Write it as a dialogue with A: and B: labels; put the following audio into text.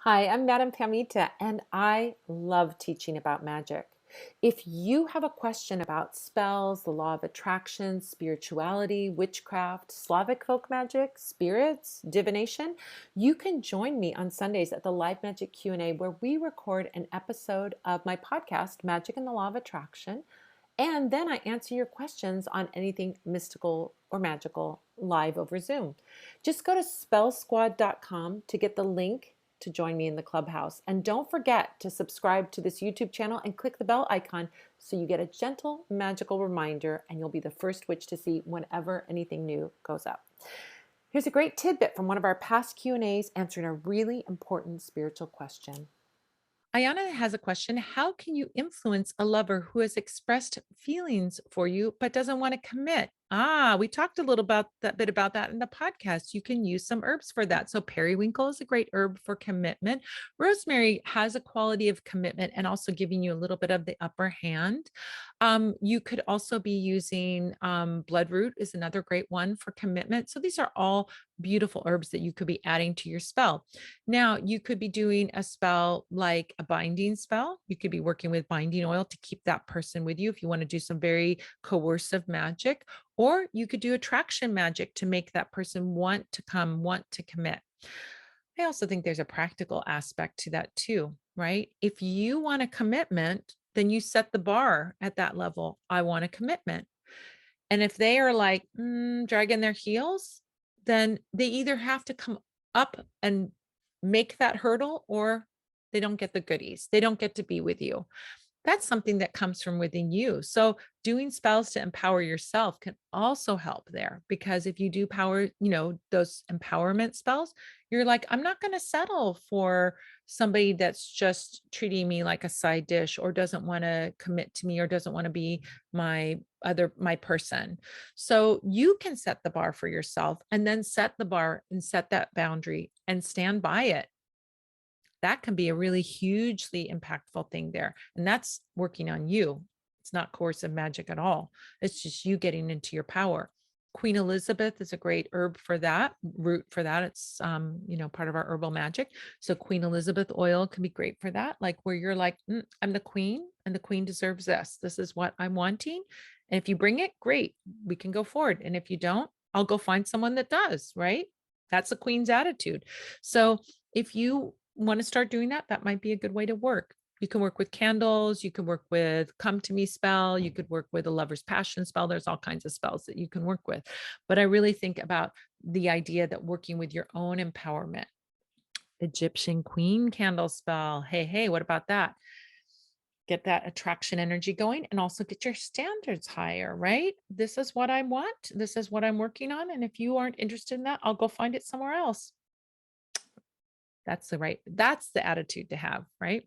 A: Hi, I'm Madame Pamita, and I love teaching about magic. If you have a question about spells, the law of attraction, spirituality, witchcraft, Slavic folk magic, spirits, divination, you can join me on Sundays at the Live Magic Q&A where we record an episode of my podcast, Magic and the Law of Attraction, and then I answer your questions on anything mystical or magical live over Zoom. Just go to spellsquad.com to get the link to join me in the clubhouse. And don't forget to subscribe to this YouTube channel and click the bell icon so you get a gentle, magical reminder and you'll be the first witch to see whenever anything new goes up. Here's a great tidbit from one of our past Q&As answering a really important spiritual question. Ayana has a question. How can you influence a lover who has expressed feelings for you but doesn't want to commit? We talked a little about that in the podcast. You can use some herbs for that. So periwinkle is a great herb for commitment. Rosemary has a quality of commitment and also giving you a little bit of the upper hand. You could also be using bloodroot is another great one for commitment. So these are all beautiful herbs that you could be adding to your spell. Now, you could be doing a spell like a binding spell. You could be working with binding oil to keep that person with you if you want to do some very coercive magic, or you could do attraction magic to make that person want to come, want to commit. I also think there's a practical aspect to that too, right? If you want a commitment, then you set the bar at that level. I want a commitment. And if they are like dragging their heels, then they either have to come up and make that hurdle or they don't get the goodies. They don't get to be with you. That's something that comes from within you. So doing spells to empower yourself can also help there because if you do those empowerment spells, you're like, I'm not going to settle for somebody that's just treating me like a side dish or doesn't want to commit to me or doesn't want to be my person. So you can set the bar for yourself and then set the bar and set that boundary and stand by it. That can be a really hugely impactful thing there. And that's working on you. It's not coercive magic at all. It's just you getting into your power. Queen Elizabeth is a great herb for that, root for that. It's part of our herbal magic. So Queen Elizabeth oil can be great for that. Like where you're like, I'm the queen and the queen deserves this. This is what I'm wanting. And if you bring it, great, we can go forward. And if you don't, I'll go find someone that does, right? That's the queen's attitude. So if you want to start doing that, that might be a good way to work. You can work with candles. You can work with come to me spell. You could work with a lover's passion spell. There's all kinds of spells that you can work with. But I really think about the idea that working with your own empowerment. Egyptian queen candle spell. Hey, what about that? Get that attraction energy going and also get your standards higher, right? This is what I want. This is what I'm working on. And if you aren't interested in that, I'll go find it somewhere else. That's the attitude to have, right?